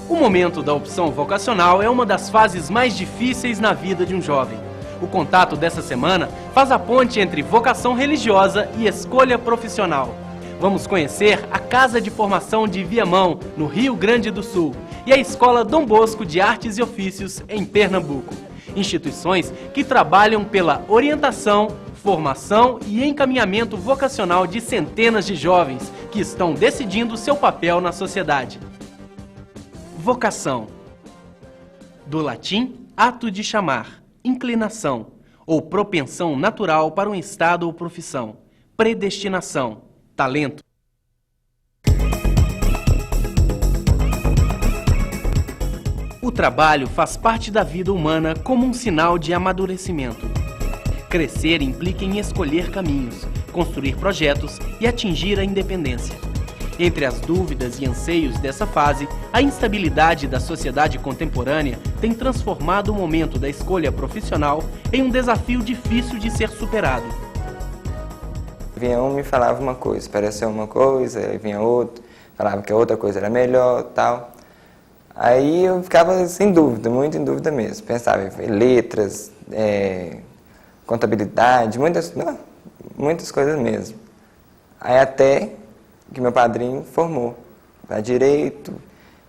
O momento da opção vocacional é uma das fases mais difíceis na vida de um jovem. O contato dessa semana faz a ponte entre vocação religiosa e escolha profissional. Vamos conhecer a Casa de Formação de Viamão, no Rio Grande do Sul, e a Escola Dom Bosco de Artes e Ofícios, em Pernambuco. Instituições que trabalham pela orientação, formação e encaminhamento vocacional de centenas de jovens que estão decidindo seu papel na sociedade. Vocação. Do latim, ato de chamar, inclinação ou propensão natural para um estado ou profissão. Predestinação, talento. O trabalho faz parte da vida humana como um sinal de amadurecimento. Crescer implica em escolher caminhos, construir projetos e atingir a independência. Entre as dúvidas e anseios dessa fase, a instabilidade da sociedade contemporânea tem transformado o momento da escolha profissional em um desafio difícil de ser superado. Vinha um me falava uma coisa, parecia uma coisa, aí vinha outro, falava que a outra coisa era melhor, tal. Aí eu ficava sem dúvida, muito em dúvida mesmo. Pensava em letras, contabilidade, muitas coisas mesmo. Aí até que meu padrinho formou para direito,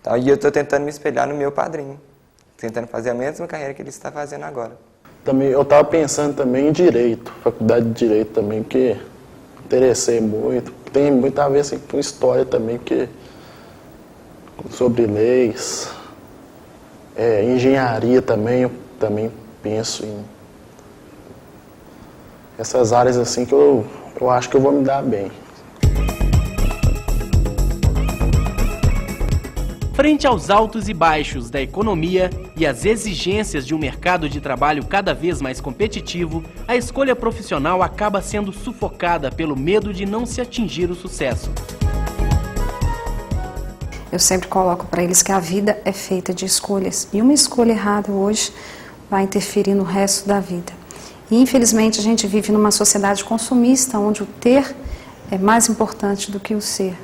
tal, e eu estou tentando me espelhar no meu padrinho, tentando fazer a mesma carreira que ele está fazendo agora. Também, eu estava pensando também em direito, faculdade de direito também, porque interessei muito. Tem muito a ver assim, com história também, porque sobre leis, engenharia também, eu também penso em essas áreas assim que eu acho que eu vou me dar bem. Frente aos altos e baixos da economia e às exigências de um mercado de trabalho cada vez mais competitivo, a escolha profissional acaba sendo sufocada pelo medo de não se atingir o sucesso. Eu sempre coloco para eles que a vida é feita de escolhas e uma escolha errada hoje vai interferir no resto da vida. E infelizmente a gente vive numa sociedade consumista onde o ter é mais importante do que o ser.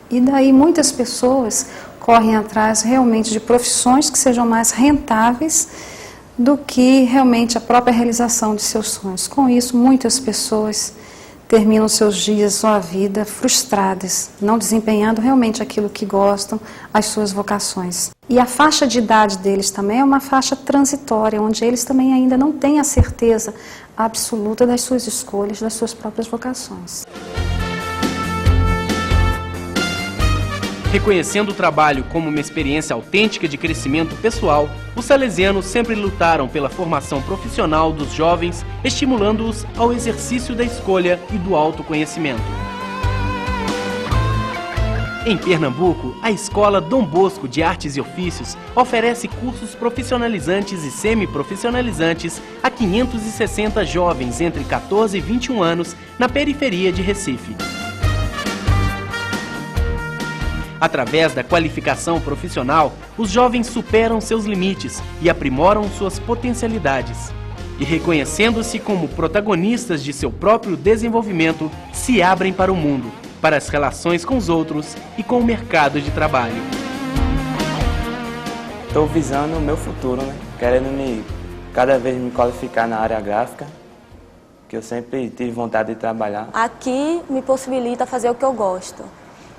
E daí muitas pessoas correm atrás realmente de profissões que sejam mais rentáveis do que realmente a própria realização de seus sonhos. Com isso, muitas pessoas terminam seus dias, sua vida frustradas, não desempenhando realmente aquilo que gostam, as suas vocações. E a faixa de idade deles também é uma faixa transitória, onde eles também ainda não têm a certeza absoluta das suas escolhas, das suas próprias vocações. Reconhecendo o trabalho como uma experiência autêntica de crescimento pessoal, os salesianos sempre lutaram pela formação profissional dos jovens, estimulando-os ao exercício da escolha e do autoconhecimento. Em Pernambuco, a Escola Dom Bosco de Artes e Ofícios oferece cursos profissionalizantes e semiprofissionalizantes a 560 jovens entre 14 e 21 anos na periferia de Recife. Através da qualificação profissional, os jovens superam seus limites e aprimoram suas potencialidades. E reconhecendo-se como protagonistas de seu próprio desenvolvimento, se abrem para o mundo, para as relações com os outros e com o mercado de trabalho. Estou visando o meu futuro, né? Querendo cada vez me qualificar na área gráfica, que eu sempre tive vontade de trabalhar. Aqui me possibilita fazer o que eu gosto.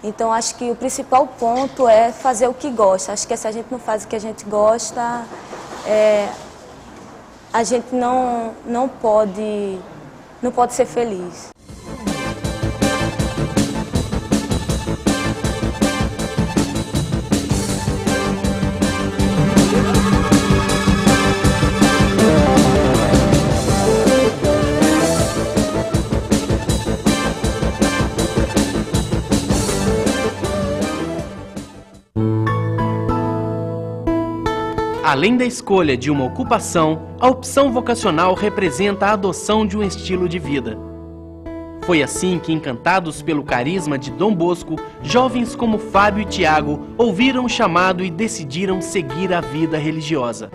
Então, acho que o principal ponto é fazer o que gosta. Acho que se a gente não faz o que a gente gosta, a gente não pode ser feliz. Além da escolha de uma ocupação, a opção vocacional representa a adoção de um estilo de vida. Foi assim que, encantados pelo carisma de Dom Bosco, jovens como Fábio e Tiago ouviram o chamado e decidiram seguir a vida religiosa.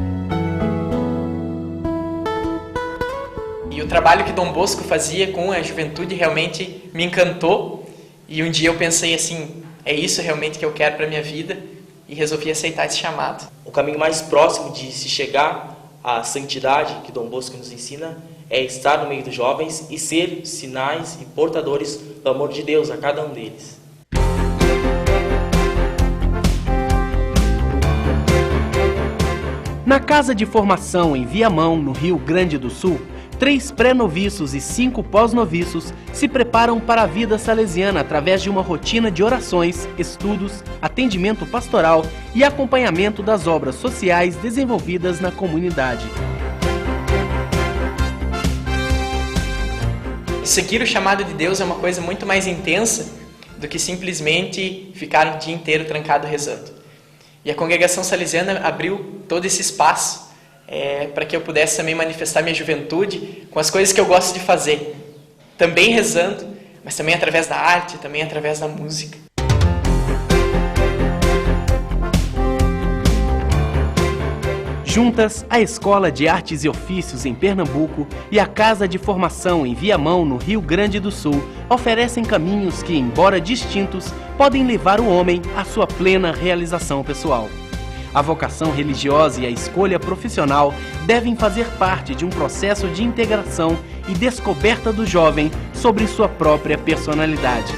E o trabalho que Dom Bosco fazia com a juventude realmente me encantou. E um dia eu pensei assim, é isso realmente que eu quero para a minha vida. e resolvi aceitar esse chamado. O caminho mais próximo de se chegar à santidade que Dom Bosco nos ensina é estar no meio dos jovens e ser sinais e portadores do amor de Deus a cada um deles. Na Casa de Formação em Viamão, no Rio Grande do Sul, 3 pré-noviços e 5 pós-noviços se preparam para a vida salesiana através de uma rotina de orações, estudos, atendimento pastoral e acompanhamento das obras sociais desenvolvidas na comunidade. Seguir o chamado de Deus é uma coisa muito mais intensa do que simplesmente ficar o dia inteiro trancado rezando. E a congregação salesiana abriu todo esse espaço para que eu pudesse também manifestar minha juventude com as coisas que eu gosto de fazer. Também rezando, mas também através da arte, também através da música. Juntas, a Escola de Artes e Ofícios em Pernambuco e a Casa de Formação em Viamão, no Rio Grande do Sul, oferecem caminhos que, embora distintos, podem levar o homem à sua plena realização pessoal. A vocação religiosa e a escolha profissional devem fazer parte de um processo de integração e descoberta do jovem sobre sua própria personalidade.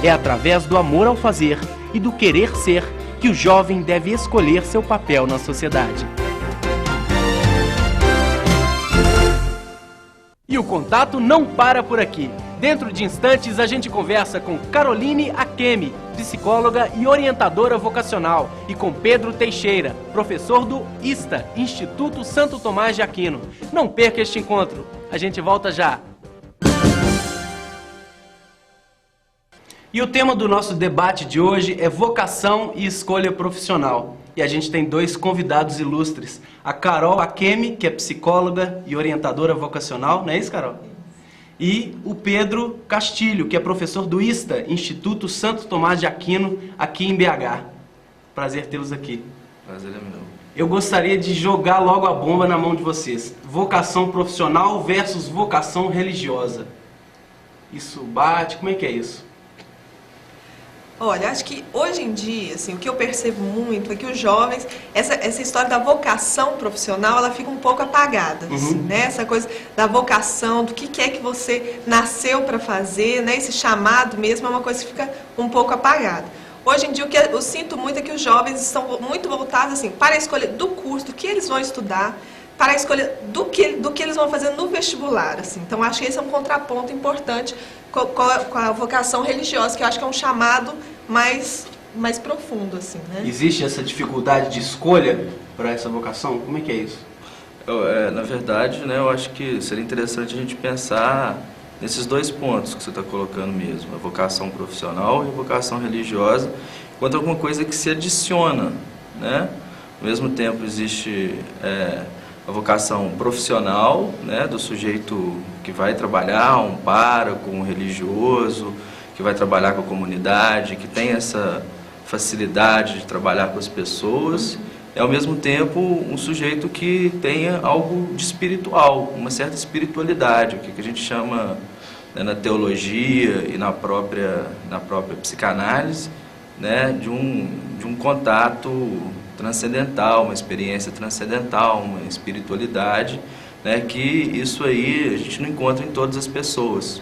É através do amor ao fazer e do querer ser que o jovem deve escolher seu papel na sociedade. E o contato não para por aqui. Dentro de instantes, a gente conversa com Caroline Akemi, psicóloga e orientadora vocacional, e com Pedro Teixeira, professor do ISTA, Instituto Santo Tomás de Aquino. Não perca este encontro. A gente volta já. E o tema do nosso debate de hoje é vocação e escolha profissional. E a gente tem 2 convidados ilustres. A Carol Akemi, que é psicóloga e orientadora vocacional, não é isso, Carol? E o Pedro Castilho, que é professor do ISTA, Instituto Santo Tomás de Aquino, aqui em BH. Prazer tê-los aqui. Prazer é meu. Eu gostaria de jogar logo a bomba na mão de vocês. Vocação profissional versus vocação religiosa. Isso bate? Como é que é isso? Olha, acho que hoje em dia, assim, o que eu percebo muito é que os jovens, essa história da vocação profissional, ela fica um pouco apagada, assim, né? Essa coisa da vocação, do que é que você nasceu para fazer, né? Esse chamado mesmo é uma coisa que fica um pouco apagada. Hoje em dia, o que eu sinto muito é que os jovens estão muito voltados, assim, para a escolha do curso, do que eles vão estudar, para a escolha do que eles vão fazer no vestibular, assim. Então, acho que esse é um contraponto importante com a vocação religiosa, que eu acho que é um chamado mais profundo, assim, né? Existe essa dificuldade de escolha para essa vocação? Como é que é isso? Na verdade, né, eu acho que seria interessante a gente pensar nesses 2 pontos que você está colocando mesmo, a vocação profissional e a vocação religiosa, quanto alguma coisa que se adiciona, né? Ao mesmo tempo existe a vocação profissional, né, do sujeito que vai trabalhar, um pároco, um religioso, que vai trabalhar com a comunidade, que tem essa facilidade de trabalhar com as pessoas, e ao mesmo tempo um sujeito que tenha algo de espiritual, uma certa espiritualidade, o que a gente chama, né, na teologia e na própria psicanálise, né, de um contato transcendental, uma experiência transcendental, uma espiritualidade, né, que isso aí a gente não encontra em todas as pessoas.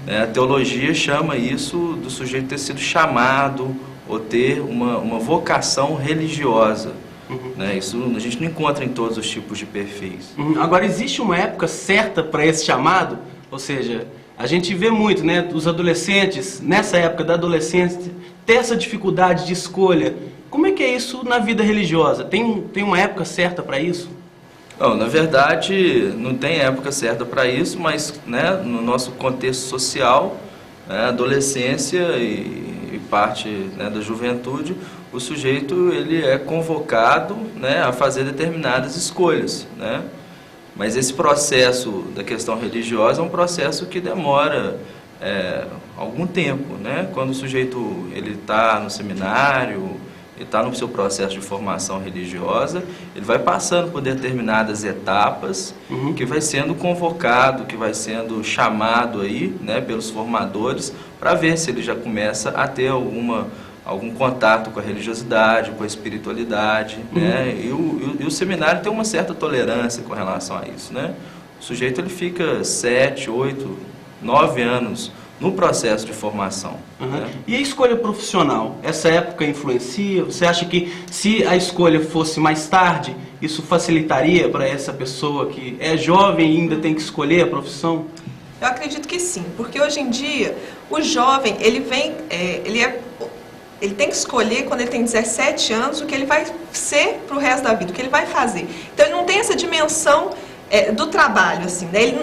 A teologia chama isso do sujeito ter sido chamado ou ter uma vocação religiosa. Né, isso a gente não encontra em todos os tipos de perfis. Agora, existe uma época certa para esse chamado? Ou seja, a gente vê muito, né, os adolescentes, nessa época da adolescência, ter essa dificuldade de escolha. Como é que é isso na vida religiosa? Tem uma época certa para isso? Não, na verdade, não tem época certa para isso, mas, né, no nosso contexto social, né, adolescência e parte, né, da juventude, o sujeito ele é convocado, né, a fazer determinadas escolhas, né? Mas esse processo da questão religiosa é um processo que demora algum tempo, né? Quando o sujeito ele está no seminário, ele está no seu processo de formação religiosa, ele vai passando por determinadas etapas, que vai sendo convocado, que vai sendo chamado aí, né, pelos formadores, para ver se ele já começa a ter alguma algum contato com a religiosidade, com a espiritualidade, né? E o seminário tem uma certa tolerância com relação a isso, né? O sujeito ele fica 7, 8, 9 anos no processo de formação. Né? E a escolha profissional? Essa época influencia? Você acha que se a escolha fosse mais tarde, isso facilitaria para essa pessoa que é jovem e ainda tem que escolher a profissão? Eu acredito que sim, porque hoje em dia o jovem, ele tem que escolher quando ele tem 17 anos o que ele vai ser para o resto da vida, o que ele vai fazer. Então ele não tem essa dimensão do trabalho, assim, né? Ele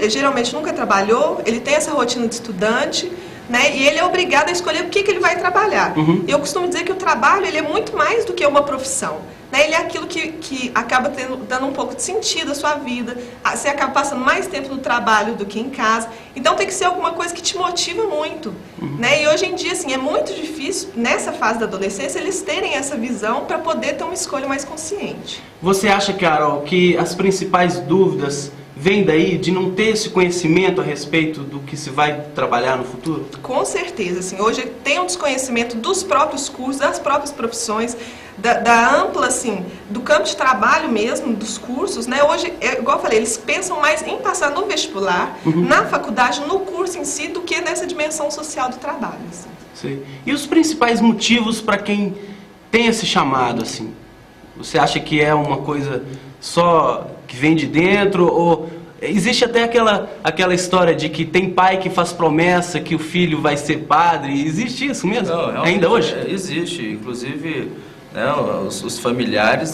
geralmente nunca trabalhou, ele tem essa rotina de estudante, né? E ele é obrigado a escolher o que ele vai trabalhar. Eu costumo dizer que o trabalho ele é muito mais do que uma profissão. Né? Ele é aquilo que acaba dando um pouco de sentido à sua vida. Você acaba passando mais tempo no trabalho do que em casa. Então tem que ser alguma coisa que te motiva muito. Né? E hoje em dia, assim, é muito difícil, nessa fase da adolescência, eles terem essa visão para poder ter uma escolha mais consciente. Você acha, Carol, que as principais dúvidas vêm daí de não ter esse conhecimento a respeito do que se vai trabalhar no futuro? Com certeza, assim, hoje tem um desconhecimento dos próprios cursos, das próprias profissões, da ampla, assim, do campo de trabalho mesmo, dos cursos, né? Hoje, igual eu falei, eles pensam mais em passar no vestibular, na faculdade, no curso em si, do que nessa dimensão social do trabalho, assim. Sim. E os principais motivos para quem tem esse chamado, assim? Você acha que é uma coisa só que vem de dentro, ou existe até aquela história de que tem pai que faz promessa que o filho vai ser padre? Existe isso mesmo? Não, ainda hoje? Existe, inclusive, né, os familiares,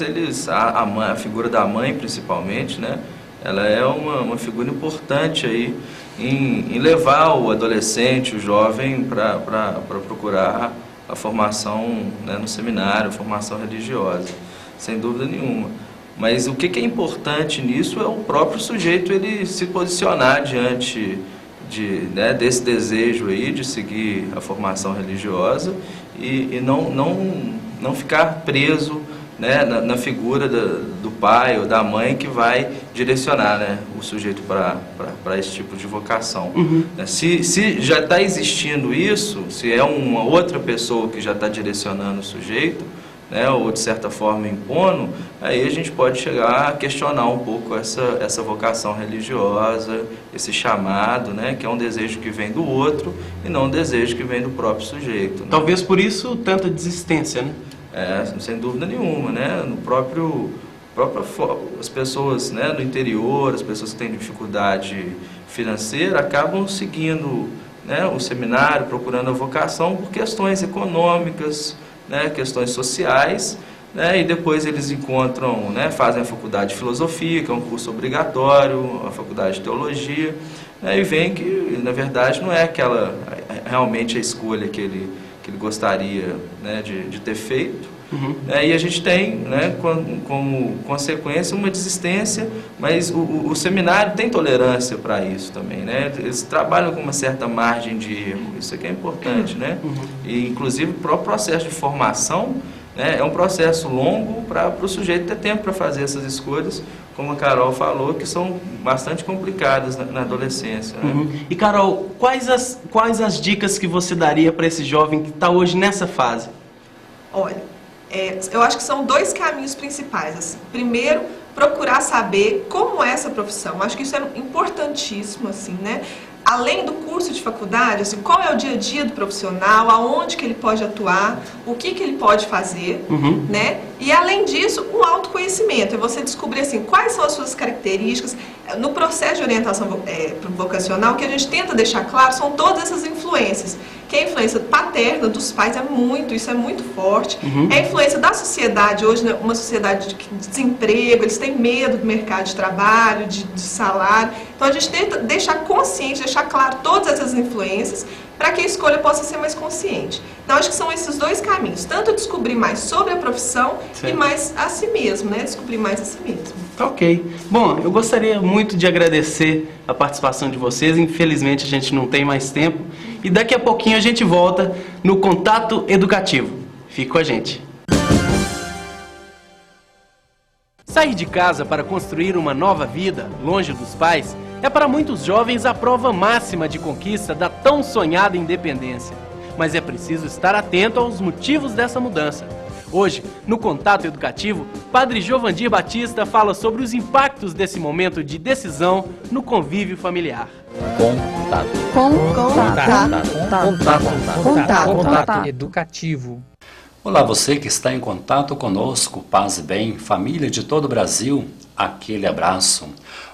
a figura da mãe principalmente, né, ela é uma figura importante aí em levar o adolescente, o jovem para procurar a formação, né, no seminário, a formação religiosa, sem dúvida nenhuma. Mas o que é importante nisso é o próprio sujeito ele se posicionar diante desse desejo aí de seguir a formação religiosa e não ficar preso, né, na figura do pai ou da mãe que vai direcionar, né, o sujeito para esse tipo de vocação. Se já está existindo isso, se é uma outra pessoa que já está direcionando o sujeito, né, ou de certa forma impondo, aí a gente pode chegar a questionar um pouco essa vocação religiosa, esse chamado, né, que é um desejo que vem do outro e não um desejo que vem do próprio sujeito. Né? Talvez por isso tanta desistência, né? Sem dúvida nenhuma, né? As pessoas, né, do interior, as pessoas que têm dificuldade financeira acabam seguindo, né, o seminário, procurando a vocação por questões econômicas, né, questões sociais, né, e depois eles encontram, né, fazem a faculdade de filosofia, que é um curso obrigatório, a faculdade de teologia, né, e veem que, na verdade, não é realmente a escolha que ele gostaria, né, de ter feito. E a gente tem, né, como consequência uma desistência, mas o seminário tem tolerância para isso também, né? Eles trabalham com uma certa margem de erro, isso aqui é importante, né? E inclusive o próprio processo de formação, né, é um processo longo para o sujeito ter tempo para fazer essas escolhas, como a Carol falou, que são bastante complicadas na adolescência. Né? E Carol, quais as dicas que você daria para esse jovem que está hoje nessa fase? Olha, eu acho que são dois caminhos principais. Assim. Primeiro, procurar saber como é essa profissão. Acho que isso é importantíssimo, assim, né? Além do curso de faculdade, assim, qual é o dia a dia do profissional, aonde que ele pode atuar, o que ele pode fazer, né? E além disso, o autoconhecimento, é você descobrir assim, quais são as suas características. No processo de orientação vocacional, o que a gente tenta deixar claro são todas essas influências. Que a influência paterna dos pais isso é muito forte. É a influência da sociedade, hoje, né, uma sociedade de desemprego, eles têm medo do mercado de trabalho, de salário. Então a gente tenta deixar consciente, deixar claro todas essas influências para que a escolha possa ser mais consciente. Então acho que são esses dois caminhos, tanto descobrir mais sobre a profissão e mais a si mesmo, né? Descobrir mais a si mesmo. Ok. Bom, eu gostaria muito de agradecer a participação de vocês, infelizmente a gente não tem mais tempo, e daqui a pouquinho a gente volta no Contato Educativo. Fique com a gente. Sair de casa para construir uma nova vida, longe dos pais, é para muitos jovens a prova máxima de conquista da tão sonhada independência. mas é preciso estar atento aos motivos dessa mudança. Hoje, no Contato Educativo, Padre Giovandir Batista fala sobre os impactos desse momento de decisão no convívio familiar. Contato educativo. Olá, você que está em contato conosco, paz e bem, família de todo o Brasil, aquele abraço.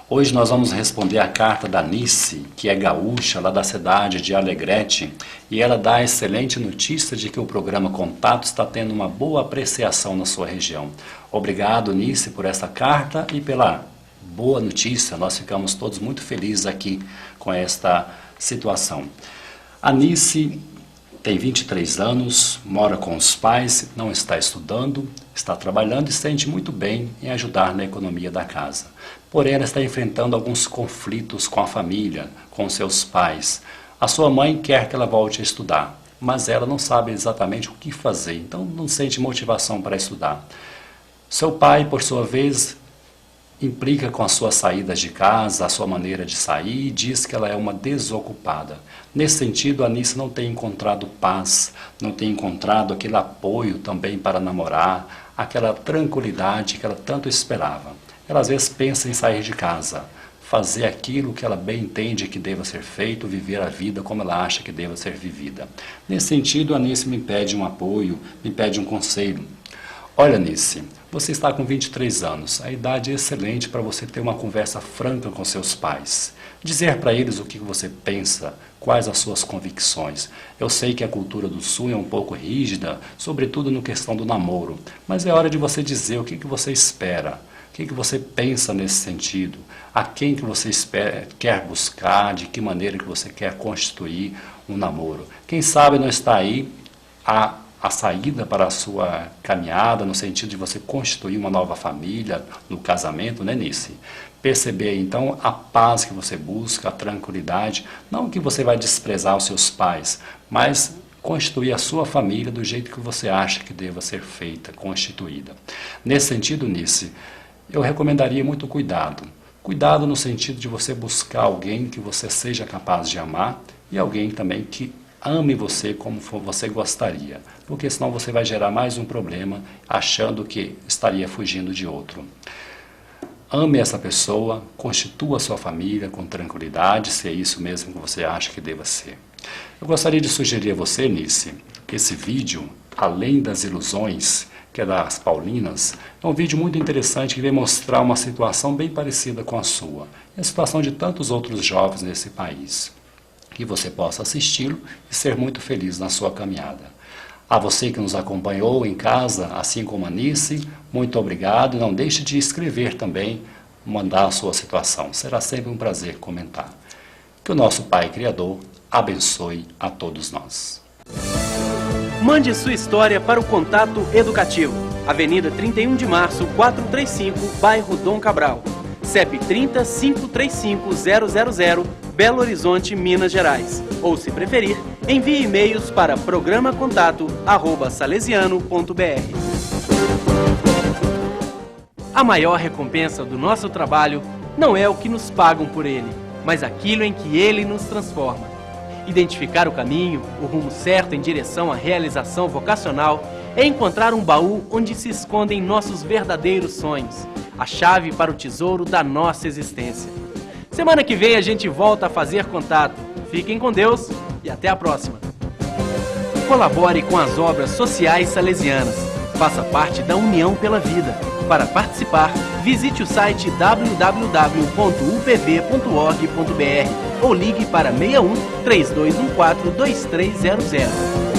Hoje nós vamos responder a carta da Nice, que é gaúcha, lá da cidade de Alegrete, e ela dá a excelente notícia de que o programa Contato está tendo uma boa apreciação na sua região. Obrigado, Nice, por essa carta e pela boa notícia. Nós ficamos todos muito felizes aqui com esta situação. A Nice tem 23 anos, mora com os pais, não está estudando, está trabalhando e se sente muito bem em ajudar na economia da casa. Porém, ela está enfrentando alguns conflitos com a família, com seus pais. A sua mãe quer que ela volte a estudar, mas ela não sabe exatamente o que fazer, então não sente motivação para estudar. Seu pai, por sua vez, implica com as suas saídas de casa, a sua maneira de sair, e diz que ela é uma desocupada. Nesse sentido, a Nice não tem encontrado paz, não tem encontrado aquele apoio também para namorar, aquela tranquilidade que ela tanto esperava. Ela às vezes pensa em sair de casa, fazer aquilo que ela bem entende que deva ser feito, viver a vida como ela acha que deva ser vivida. Nesse sentido, a Nice me pede um apoio, me pede um conselho. Olha, Nice, você está com 23 anos, a idade é excelente para você ter uma conversa franca com seus pais. Dizer para eles o que você pensa, quais as suas convicções. Eu sei que a cultura do Sul é um pouco rígida, sobretudo na questão do namoro, mas é hora de você dizer o que você espera, o que você pensa nesse sentido, a quem que você quer buscar, de que maneira que você quer constituir um namoro. Quem sabe não está aí a saída para a sua caminhada, no sentido de você constituir uma nova família, no casamento, né, Nice? Perceber, então, a paz que você busca, a tranquilidade, não que você vai desprezar os seus pais, mas constituir a sua família do jeito que você acha que deva ser feita, constituída. Nesse sentido, Nice, eu recomendaria muito cuidado. Cuidado no sentido de você buscar alguém que você seja capaz de amar e alguém também que ame você como você gostaria, porque senão você vai gerar mais um problema achando que estaria fugindo de outro. Ame essa pessoa, constitua a sua família com tranquilidade, se é isso mesmo que você acha que deva ser. Eu gostaria de sugerir a você, Nice, que esse vídeo, além das ilusões, que é das Paulinas, é um vídeo muito interessante que vem mostrar uma situação bem parecida com a sua, e a situação de tantos outros jovens nesse país. Que você possa assisti-lo e ser muito feliz na sua caminhada. A você que nos acompanhou em casa, assim como a Nice, muito obrigado. Não deixe de escrever também, mandar a sua situação. Será sempre um prazer comentar. Que o nosso Pai Criador abençoe a todos nós. Mande sua história para o Contato Educativo. Avenida 31 de Março, 435, bairro Dom Cabral. CEP 30 535 000, Belo Horizonte, Minas Gerais. Ou, se preferir, envie e-mails para programacontato@salesiano.br. A maior recompensa do nosso trabalho não é o que nos pagam por ele, mas aquilo em que ele nos transforma. Identificar o caminho, o rumo certo em direção à realização vocacional é encontrar um baú onde se escondem nossos verdadeiros sonhos, a chave para o tesouro da nossa existência. Semana que vem a gente volta a fazer contato. Fiquem com Deus e até a próxima. Colabore com as obras sociais salesianas. Faça parte da União pela Vida. Para participar, visite o site www.upv.org.br ou ligue para 61 3214 2300.